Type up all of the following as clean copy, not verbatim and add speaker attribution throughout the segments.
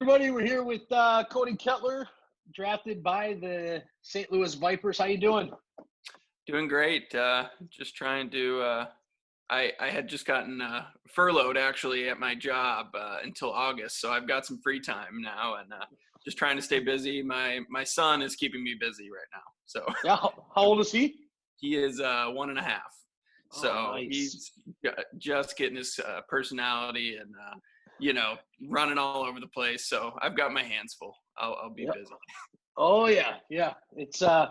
Speaker 1: Everybody, we're here with Cody Kettler, drafted by the St. Louis Vipers. How you doing?
Speaker 2: Doing great. Just trying to. I had just gotten furloughed actually at my job until August, so I've got some free time now, and just trying to stay busy. My son is keeping me busy right now. So
Speaker 1: Yeah, how old is he?
Speaker 2: he is 1.5. So
Speaker 1: nice.
Speaker 2: He's just getting his personality and running all over the place. So I've got my hands full. I'll be busy.
Speaker 1: Oh yeah. It's an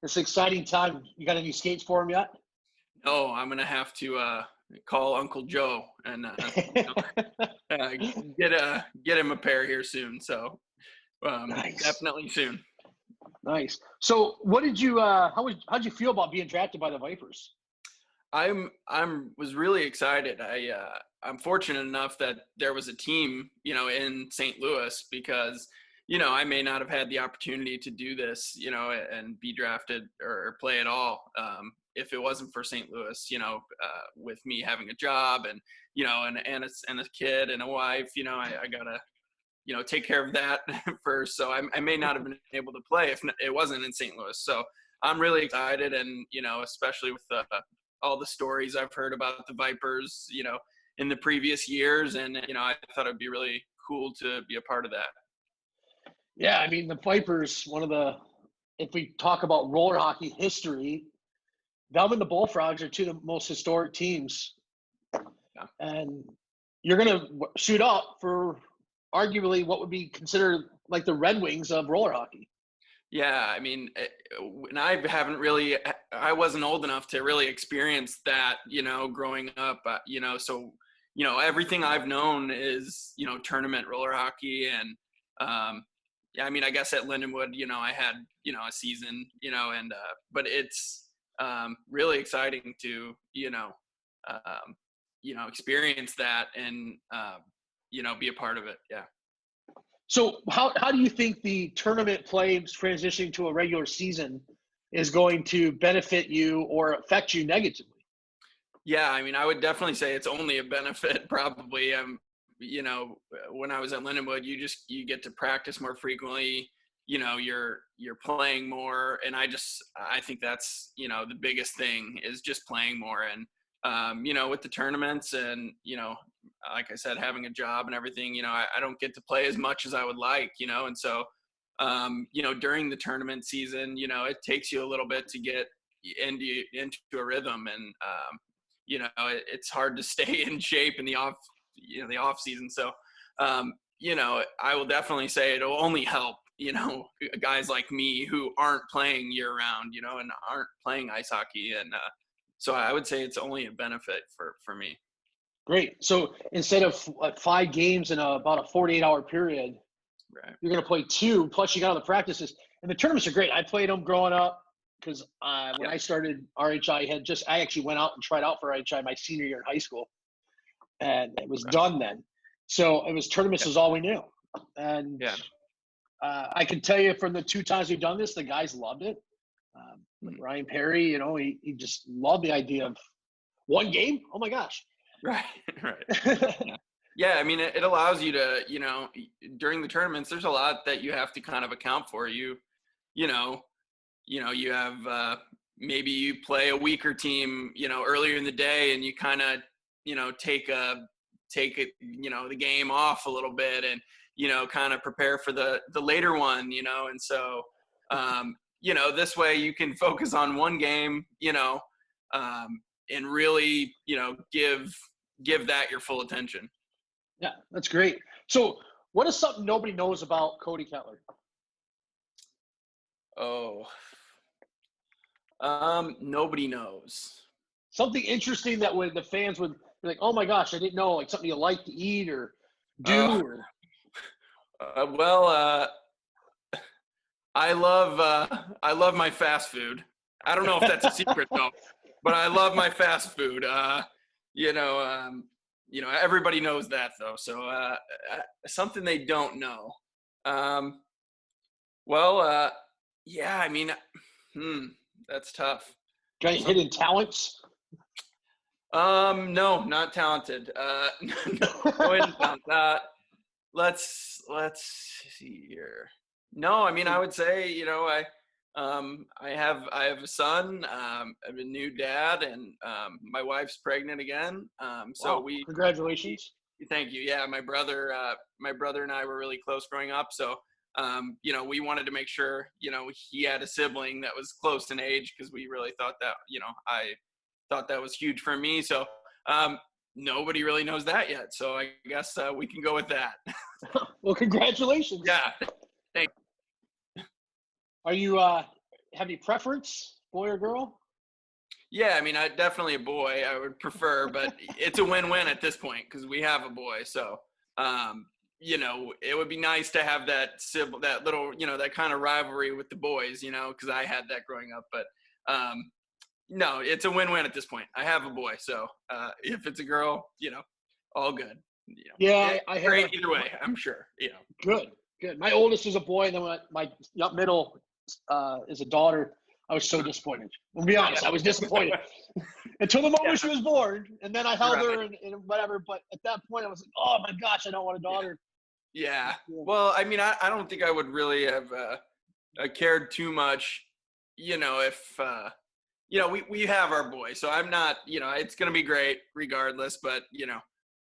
Speaker 1: exciting time. You got any skates for him yet?
Speaker 2: No, I'm gonna have to call Uncle Joe and get him a pair here soon. So
Speaker 1: Nice.
Speaker 2: Definitely soon.
Speaker 1: Nice. So what did you how'd you feel about being drafted by the Vipers?
Speaker 2: Was really excited. I'm fortunate enough that there was a team, in St. Louis, because, I may not have had the opportunity to do this, and be drafted or play at all, if it wasn't for St. Louis, with me having a job and, and a kid and a wife, I gotta, take care of that first. So I may not have been able to play if it wasn't in St. Louis. So I'm really excited, and, especially with all the stories I've heard about the Vipers, in the previous years. And, I thought it'd be really cool to be a part of that.
Speaker 1: Yeah, I mean, the Vipers, if we talk about roller hockey history, them and the Bullfrogs are two of the most historic teams.
Speaker 2: Yeah.
Speaker 1: And you're going to shoot up for arguably what would be considered like the Red Wings of roller hockey.
Speaker 2: Yeah, I mean, and I wasn't old enough to really experience that, growing up, so, everything I've known is, tournament roller hockey. And, yeah, I mean, I guess at Lindenwood, I had, a season, and, but it's really exciting to, experience that and, be a part of it. Yeah.
Speaker 1: So how do you think the tournament play transitioning to a regular season is going to benefit you or affect you negatively?
Speaker 2: Yeah, I mean, I would definitely say it's only a benefit, probably. When I was at Lindenwood, you get to practice more frequently. You're playing more, and I think that's the biggest thing is just playing more. And with the tournaments and like I said, having a job and everything, I don't get to play as much as I would like, and so during the tournament season, it takes you a little bit to get into a rhythm, and it's hard to stay in shape in the off season. So I will definitely say it'll only help guys like me who aren't playing year round, and aren't playing ice hockey. And so I would say it's only a benefit for me.
Speaker 1: Great. So instead of 5 games in about a 48-hour period,
Speaker 2: right,
Speaker 1: you're going to play 2, plus you got all the practices. And the tournaments are great. I played them growing up because when I started RHI, I actually went out and tried out for RHI my senior year in high school. And it was done then. So it was tournaments was all we knew. And I can tell you from the 2 times we've done this, the guys loved it. Ryan Perry, he just loved the idea of 1 game. Oh my gosh.
Speaker 2: Right. Yeah. I mean, it allows you to, during the tournaments, there's a lot that you have to kind of account for. You have maybe you play a weaker team, earlier in the day, and you kind of, take it, the game off a little bit, and, kind of prepare for the later one, and so, this way you can focus on 1 game, and really, give that your full attention.
Speaker 1: Yeah, that's great. So what is something nobody knows about Cody Kettler?
Speaker 2: Oh, nobody knows.
Speaker 1: Something interesting that the fans would be like, oh my gosh, I didn't know, like something you like to eat or do.
Speaker 2: I love my fast food. I don't know if that's a secret though, but I love my fast food. Everybody knows that though. So something they don't know. Well, yeah, I mean, that's tough.
Speaker 1: Got any
Speaker 2: Some,
Speaker 1: hidden talents?
Speaker 2: no, not talented. No hidden talent. Let's see here. No, I mean, I would say, I have a son. I'm a new dad, and my wife's pregnant again. So
Speaker 1: Wow, congratulations.
Speaker 2: thank you. Yeah, my brother and I were really close growing up. So, we wanted to make sure, he had a sibling that was close in age because we really thought that, I thought that was huge for me. So, nobody really knows that yet. So I guess we can go with that.
Speaker 1: Well, congratulations.
Speaker 2: Yeah. Thank
Speaker 1: Are you have any preference, boy or girl?
Speaker 2: Yeah, I mean, definitely a boy. I would prefer, but it's a win-win at this point because we have a boy. So, it would be nice to have that little, that kind of rivalry with the boys, because I had that growing up. But no, it's a win-win at this point. I have a boy, so if it's a girl, all good.
Speaker 1: Yeah, I had
Speaker 2: great either way. I'm sure.
Speaker 1: Good, good. My oldest is a boy, and then my middle is a daughter. I was so disappointed. I'll be honest, I was disappointed until the moment she was born, and then I held her and whatever. But at that point, I was like, "Oh my gosh, I don't want a daughter."
Speaker 2: Yeah. Well, I mean, I don't think I would really have cared too much, if we have our boy, so I'm not, it's gonna be great regardless. But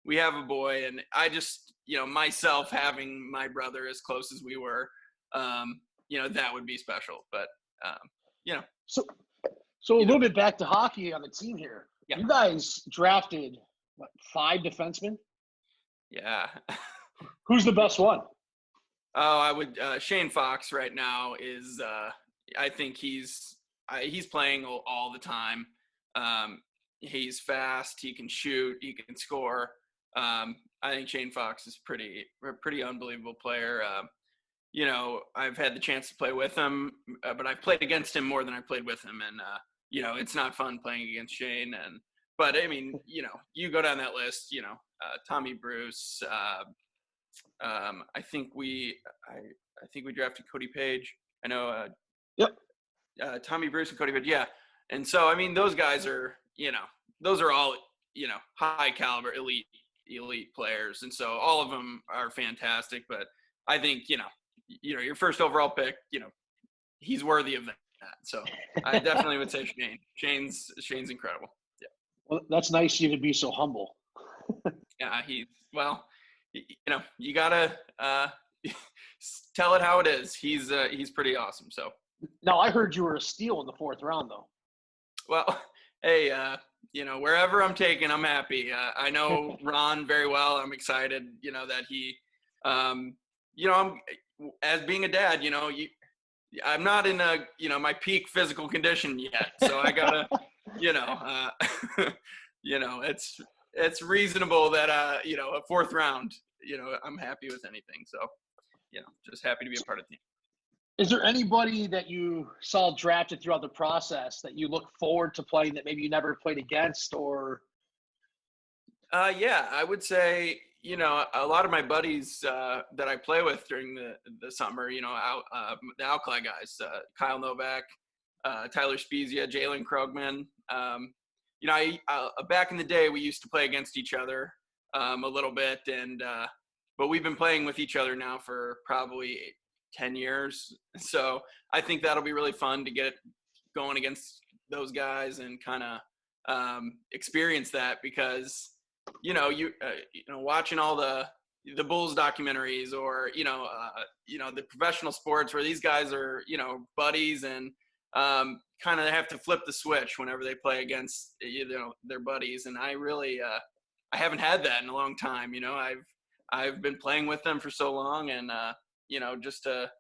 Speaker 2: we have a boy, and I just, myself having my brother as close as we were, that would be special. But
Speaker 1: So a little bit back to hockey on the team here.
Speaker 2: Yeah.
Speaker 1: You guys drafted 5 defensemen.
Speaker 2: Yeah.
Speaker 1: Who's the best one?
Speaker 2: Oh, I would. Shane Fox right now is. I think he's playing all the time. He's fast. He can shoot. He can score. I think Shane Fox is a pretty unbelievable player. I've had the chance to play with him, but I've played against him more than I played with him, and it's not fun playing against Shane. But I mean, you go down that list. Tommy Bruce. I think we drafted Cody Page. I know.
Speaker 1: Yep.
Speaker 2: Tommy Bruce and Cody Page. Yeah, and so I mean, those guys are those are all high caliber elite players, and so all of them are fantastic. But I think your first overall pick, he's worthy of that. So I definitely would say Shane. Shane's incredible. Yeah.
Speaker 1: Well, that's nice of you to be so humble.
Speaker 2: Yeah, you gotta tell it how it is. He's pretty awesome. So.
Speaker 1: Now I heard you were a steal in the 4th round, though.
Speaker 2: Well, hey, wherever I'm taken, I'm happy. I know Ron very well. I'm excited, that he, I'm as being a dad, I'm not in my peak physical condition yet. So I gotta, it's reasonable that, a 4th round, I'm happy with anything. So, just happy to be a part of the team.
Speaker 1: Is there anybody that you saw drafted throughout the process that you look forward to playing that maybe you never played against, or?
Speaker 2: Yeah, I would say, a lot of my buddies that I play with during the summer, the Alkali guys, Kyle Novak, Tyler Spezia, Jalen Krogman. Back in the day, we used to play against each other a little bit, but we've been playing with each other now for probably 10 years. So I think that'll be really fun to get going against those guys and kind of experience that, because watching all the Bulls documentaries, or the professional sports where these guys are buddies, and kind of have to flip the switch whenever they play against their buddies. And I really I haven't had that in a long time. I've been playing with them for so long, and just to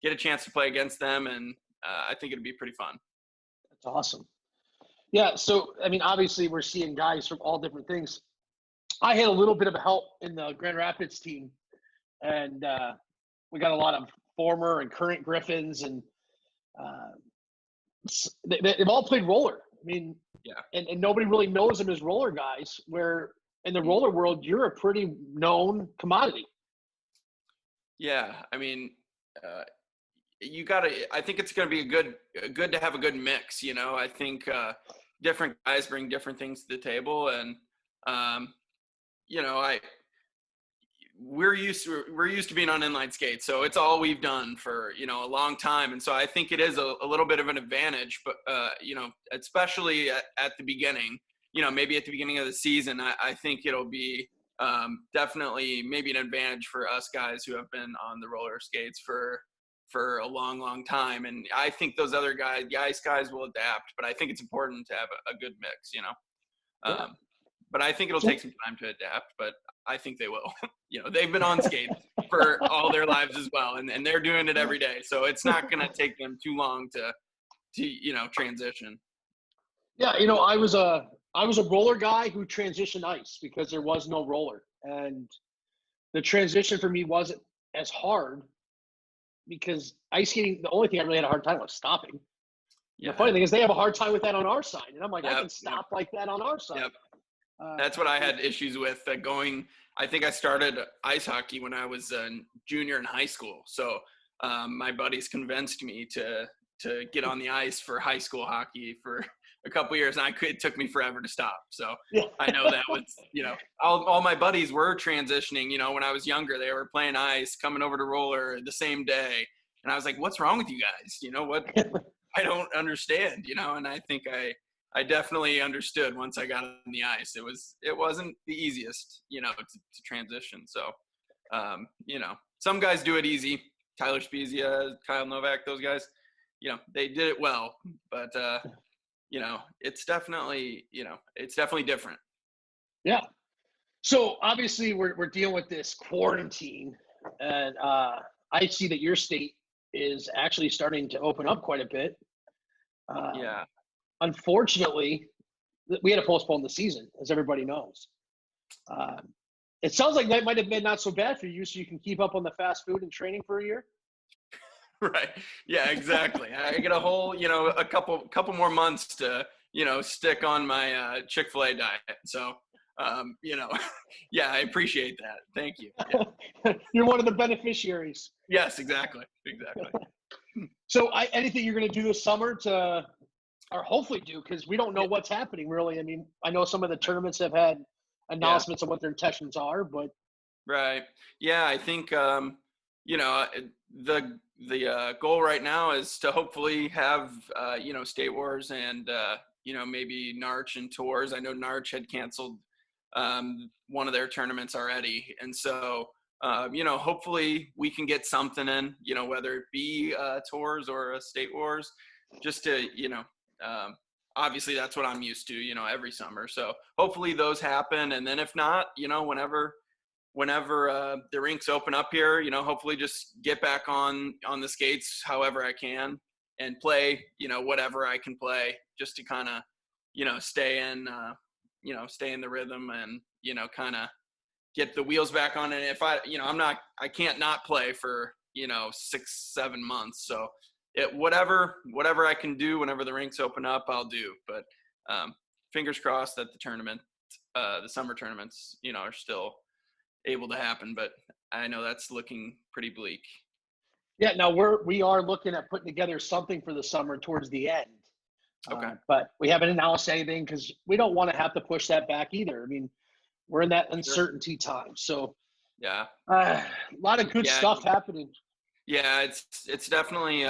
Speaker 2: get a chance to play against them, and I think it'd be pretty fun.
Speaker 1: That's awesome. Yeah, so I mean, obviously we're seeing guys from all different things. I had a little bit of help in the Grand Rapids team, and we got a lot of former and current Griffins, and they've all played roller. I mean,
Speaker 2: yeah,
Speaker 1: and nobody really knows them as roller guys, where in the roller world, you're a pretty known commodity.
Speaker 2: Yeah, I mean, I think it's going to be good to have a good mix. I think different guys bring different things to the table, and you know, I we're used to being on inline skates, so it's all we've done for a long time, and so I think it is a little bit of an advantage. But especially at the beginning, maybe at the beginning of the season, I think it'll be definitely maybe an advantage for us guys who have been on the roller skates for a long time, and I think those other the ice guys will adapt. But I think it's important to have a good mix.
Speaker 1: Yeah.
Speaker 2: But I think it'll take some time to adapt, but I think they will. They've been on skates for all their lives as well, and they're doing it every day. So it's not going to take them too long to transition.
Speaker 1: Yeah, I was a roller guy who transitioned ice because there was no roller, and the transition for me wasn't as hard because ice skating, the only thing I really had a hard time was stopping. Yeah. The funny thing is they have a hard time with that on our side, and I'm like, I can stop like that on our side.
Speaker 2: Yep. That's what I had issues with I think I started ice hockey when I was a junior in high school. So my buddies convinced me to get on the ice for high school hockey for a couple of years, and it took me forever to stop. So I know that was, all my buddies were transitioning, when I was younger. They were playing ice, coming over to roller the same day. And I was like, what's wrong with you guys? What? I don't understand, and I think I definitely understood once I got on the ice. It wasn't the easiest, to transition. So, some guys do it easy. Tyler Spezia, Kyle Novak, those guys, they did it well. But, it's definitely different.
Speaker 1: Yeah. So obviously we're dealing with this quarantine, and I see that your state is actually starting to open up quite a bit.
Speaker 2: Yeah.
Speaker 1: Unfortunately, we had to postpone the season, as everybody knows. It sounds like that might have been not so bad for you, so you can keep up on the fast food and training for a year.
Speaker 2: Right. Yeah, exactly. I get a whole, a couple more months to, stick on my Chick-fil-A diet. So, yeah, I appreciate that. Thank you. Yeah.
Speaker 1: You're one of the beneficiaries.
Speaker 2: Yes, exactly.
Speaker 1: So anything you're going to do this summer or hopefully do, because we don't know what's happening really. I mean, I know some of the tournaments have had announcements of what their intentions are, but.
Speaker 2: Right. Yeah, I think, the goal right now is to hopefully have, State Wars and, maybe NRHL and tours. I know NRHL had canceled one of their tournaments already. And so, hopefully we can get something in, whether it be tours or a State Wars, just to, obviously that's what I'm used to, every summer. So hopefully those happen. And then if not, whenever the rinks open up here, hopefully just get back on the skates however I can and play, whatever I can play, just to kind of, stay in the rhythm and, kind of get the wheels back on. And if I can't not play for, 6-7 months. So whatever I can do whenever the rinks open up, I'll do. But fingers crossed that the summer tournaments, are still able to happen, but I know that's looking pretty bleak.
Speaker 1: Yeah, now we are looking at putting together something for the summer towards the end.
Speaker 2: Okay.
Speaker 1: But we haven't announced anything because we don't want to have to push that back either. I mean, we're in that uncertainty time. So
Speaker 2: yeah,
Speaker 1: a lot of good stuff happening.
Speaker 2: Yeah, it's definitely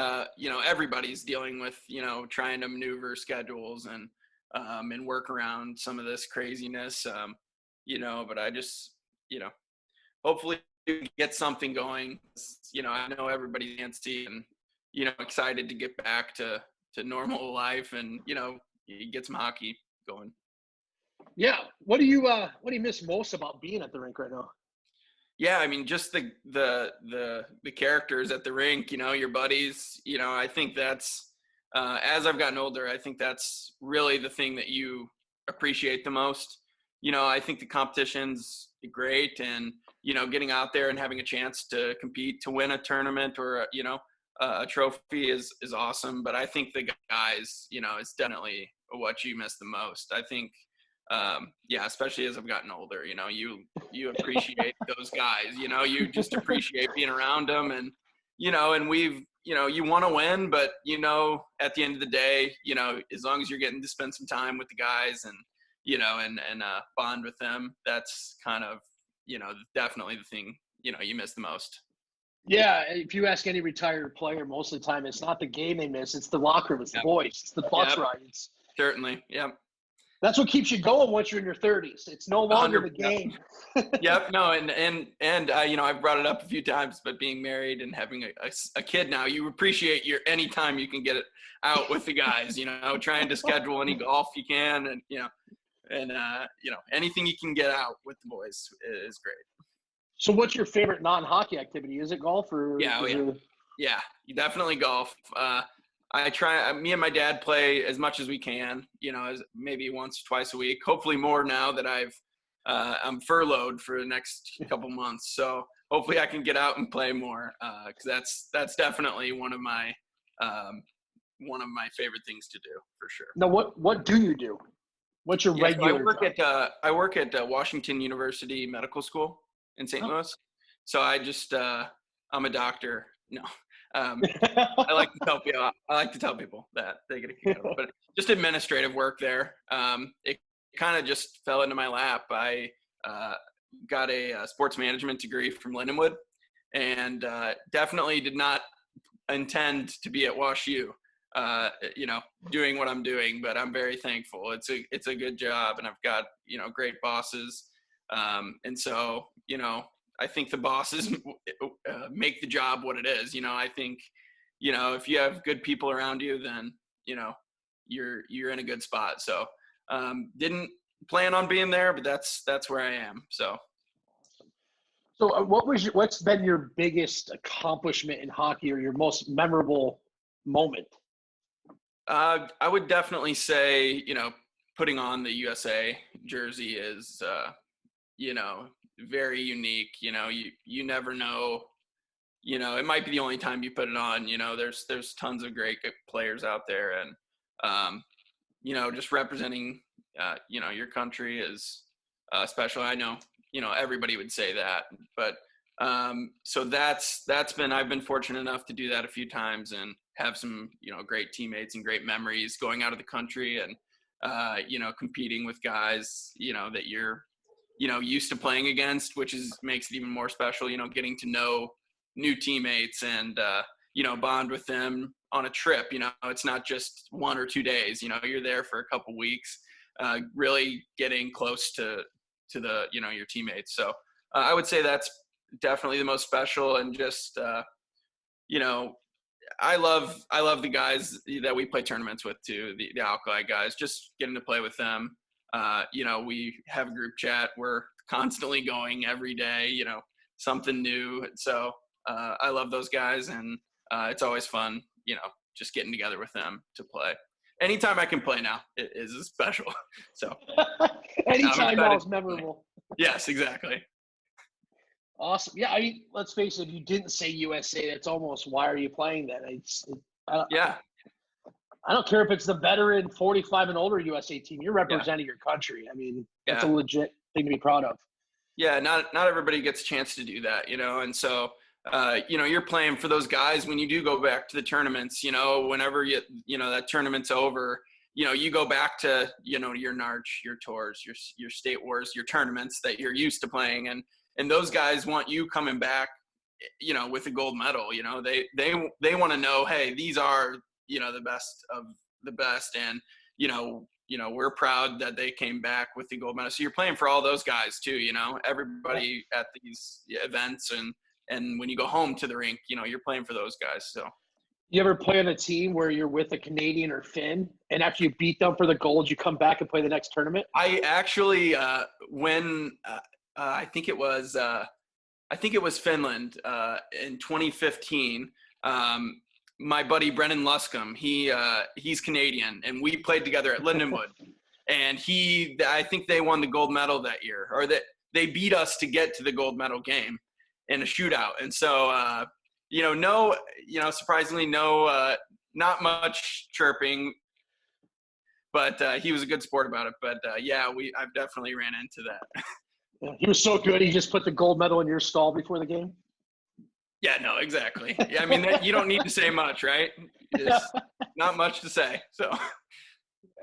Speaker 2: everybody's dealing with trying to maneuver schedules and work around some of this craziness. But I just hopefully get something going. I know everybody's antsy and excited to get back to normal life and get some hockey going.
Speaker 1: Yeah, what do you miss most about being at the rink right now?
Speaker 2: Yeah, I mean, just the characters at the rink, your buddies, I think that's, as I've gotten older, I think that's really the thing that you appreciate the most. I think the competition's great and, getting out there and having a chance to compete, to win a tournament or, a trophy is awesome. But I think the guys, is definitely what you miss the most. I think, especially as I've gotten older, you appreciate those guys, you just appreciate being around them. And, and we've, you want to win, but, at the end of the day, as long as you're getting to spend some time with the guys and, and bond with them, that's kind of, definitely the thing, you miss the most.
Speaker 1: Yeah, if you ask any retired player, most of the time it's not the game they miss, it's the locker room, it's the boys, it's the bus rides.
Speaker 2: Certainly, yep.
Speaker 1: That's what keeps you going once you're in your 30s. It's no longer
Speaker 2: 100%.
Speaker 1: the game.
Speaker 2: Yep. No, and I've brought it up a few times, but being married and having a kid now, you appreciate any time you can get it out with the guys. Trying to schedule any golf you can, and anything you can get out with the boys is great.
Speaker 1: So what's your favorite non-hockey activity? Is it golf or?
Speaker 2: Yeah, definitely golf. Me and my dad play as much as we can, as maybe once, twice a week, hopefully more now that I'm furloughed for the next couple months. So hopefully I can get out and play more. Cause that's definitely one of my favorite things to do for sure.
Speaker 1: Now, what do you do? What's your regular
Speaker 2: job? I work at Washington University Medical School in St. Louis. So I'm a doctor. No. I like to tell people that they get a kick out of it, but just administrative work there. It kind of just fell into my lap. I got a sports management degree from Lindenwood, and definitely did not intend to be at Wash U, doing what I'm doing. But I'm very thankful. It's a good job, and I've got great bosses, and so I think the bosses make the job what it is. I think, if you have good people around you, then, you're in a good spot. So, didn't plan on being there, but that's where I am. So.
Speaker 1: So what's been your biggest accomplishment in hockey or your most memorable moment?
Speaker 2: I would definitely say, putting on the USA jersey is, very unique. You never know, it might be the only time you put it on. There's tons of great players out there, and just representing your country is special. I know everybody would say that, but so I've been fortunate enough to do that a few times and have some great teammates and great memories going out of the country and competing with guys that you're used to playing against, which makes it even more special, getting to know new teammates and, bond with them on a trip. It's not just 1 or 2 days, you're there for a couple weeks, really getting close to the, your teammates. So I would say that's definitely the most special. And just, I love the guys that we play tournaments with too, the Alkali guys, just getting to play with them. We have a group chat. We're constantly going every day, something new. So I love those guys, and it's always fun, just getting together with them to play. Anytime I can play now is special. So
Speaker 1: anytime now is memorable.
Speaker 2: Yes, exactly.
Speaker 1: Awesome. Yeah, let's face it. If you didn't say USA, that's almost why are you playing that? I don't care if it's the veteran 45 and older USA team. You're representing your country. I mean, it's a legit thing to be proud of. Yeah,
Speaker 2: not everybody gets a chance to do that, and so, you're playing for those guys when you do go back to the tournaments, whenever that tournament's over, you go back to, your NRH, your tours, your state wars, your tournaments that you're used to playing. And those guys want you coming back, with a gold medal. They want to know, hey, these are, the best of the best. And, we're proud that they came back with the gold medal. So you're playing for all those guys too, everybody at these events. And when you go home to the rink, you're playing for those guys. So.
Speaker 1: You ever play on a team where you're with a Canadian or Finn, and after you beat them for the gold, you come back and play the next tournament?
Speaker 2: I actually, I think it was Finland in 2015. My buddy Brennan Luscombe, he's Canadian, and we played together at Lindenwood. And I think they won the gold medal that year, or that they beat us to get to the gold medal game in a shootout. And so, surprisingly, not much chirping, but he was a good sport about it. But I've definitely ran into that.
Speaker 1: He was so good. He just put the gold medal in your stall before the game.
Speaker 2: Yeah, no, exactly. Yeah, I mean, you don't need to say much, right? It's not much to say. So,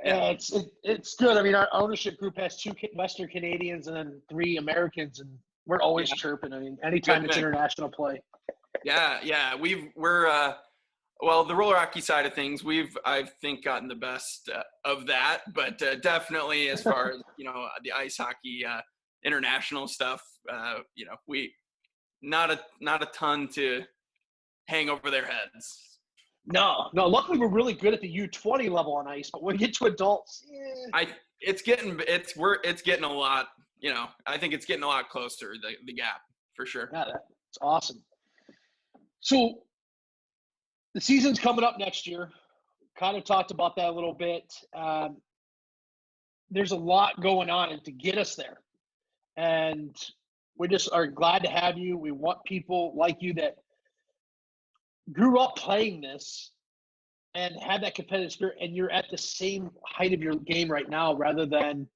Speaker 2: yeah.
Speaker 1: It's good. I mean, our ownership group has 2 Western Canadians and then 3 Americans, and we're always
Speaker 2: Yeah.
Speaker 1: chirping. I mean,
Speaker 2: Good
Speaker 1: anytime it's
Speaker 2: mix.
Speaker 1: international play.
Speaker 2: Yeah. We're well, the roller hockey side of things, I think gotten the best of that, but definitely as far as, the ice hockey international stuff, we not a ton to hang over their heads.
Speaker 1: No. Luckily, we're really good at the U20 level on ice, but when we get to adults,
Speaker 2: It's getting a lot. I think it's getting a lot closer, the gap for sure.
Speaker 1: yeah, that's awesome. So the season's coming up next year. Kind of talked about that a little bit. There's a lot going on and to get us there, and we just are glad to have you. We want people like you that grew up playing this and had that competitive spirit, and you're at the same height of your game right now, rather than,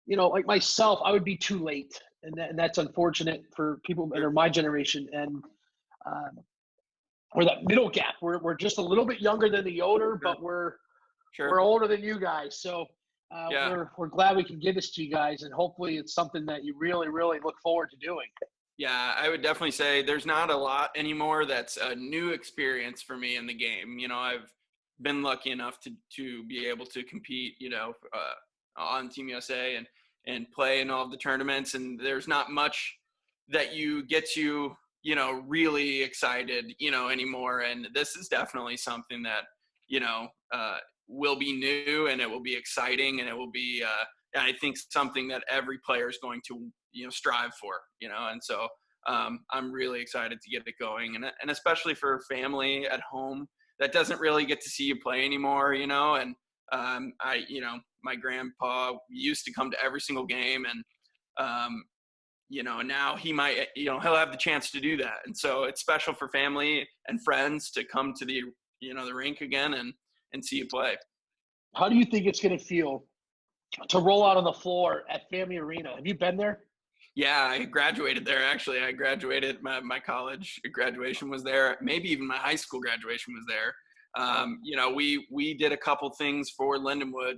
Speaker 1: like myself, I would be too late, and that's unfortunate for people that are my generation, and we're that middle gap. We're just a little bit younger than the Yoder, but we're older than you guys, so we're glad we can give this to you guys, and hopefully it's something that you really, really look forward to doing.
Speaker 2: Yeah, I would definitely say there's not a lot anymore that's a new experience for me in the game. I've been lucky enough to be able to compete, on Team USA and play in all of the tournaments. And there's not much that you get you, really excited, anymore. And this is definitely something that, will be new, and it will be exciting, and it will be, I think, something that every player is going to, strive for, and so I'm really excited to get it going, and especially for family at home that doesn't really get to see you play anymore, and my grandpa used to come to every single game, and now he might, he'll have the chance to do that, and so it's special for family and friends to come to the rink again and see you play.
Speaker 1: How do you think it's going to feel to roll out on the floor at Family Arena? Have you been there?
Speaker 2: Yeah, I graduated there. Actually, I graduated. My college graduation was there. Maybe even my high school graduation was there. We did a couple things for Lindenwood.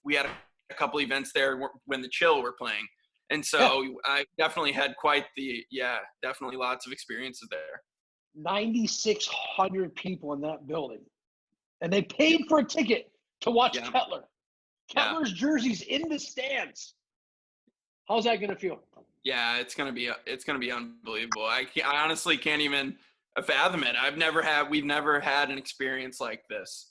Speaker 2: We had a couple events there when the Chill were playing, and so I definitely had definitely lots of experiences there.
Speaker 1: 9,600 people in that building, and they paid for a ticket to watch Kettler. Kettler's jersey's in the stands. How's that going to feel?
Speaker 2: Yeah, it's going to be unbelievable. I honestly can't even fathom it. We've never had an experience like this.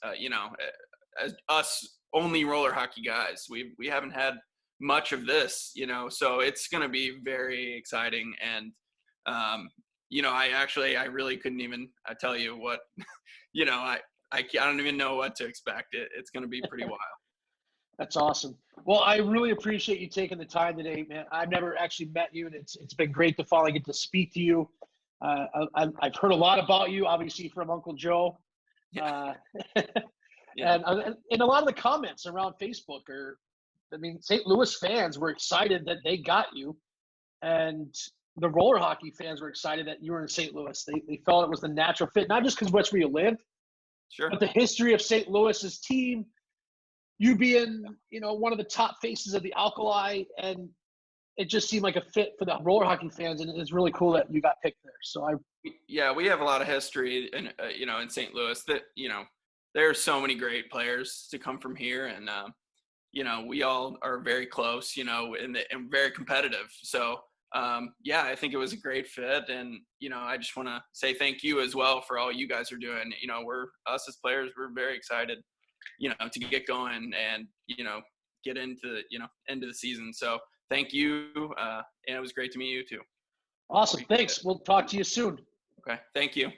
Speaker 2: As us only roller hockey guys, we haven't had much of this, so it's going to be very exciting. And, I really couldn't even tell you what, I don't even know what to expect. It's going to be pretty wild.
Speaker 1: That's awesome. Well, I really appreciate you taking the time today, man. I've never actually met you, and it's been great to finally get to speak to you. I've heard a lot about you, obviously, from Uncle Joe. And a lot of the comments around Facebook St. Louis fans were excited that they got you, and the roller hockey fans were excited that you were in St. Louis. They felt it was the natural fit, not just because that's where you lived, but the history of St. Louis's team, you being, one of the top faces of the Alkali, and it just seemed like a fit for the roller hockey fans, and it's really cool that you got picked there. So
Speaker 2: we have a lot of history in in St. Louis that, there are so many great players to come from here, and we all are very close, and very competitive. So I think it was a great fit, and I just want to say thank you as well for all you guys are doing. Us as players, we're very excited, to get going and, get into, end of the season. So thank you. And it was great to meet you too.
Speaker 1: Awesome. Thanks. We'll talk to you soon.
Speaker 2: Okay. Thank you.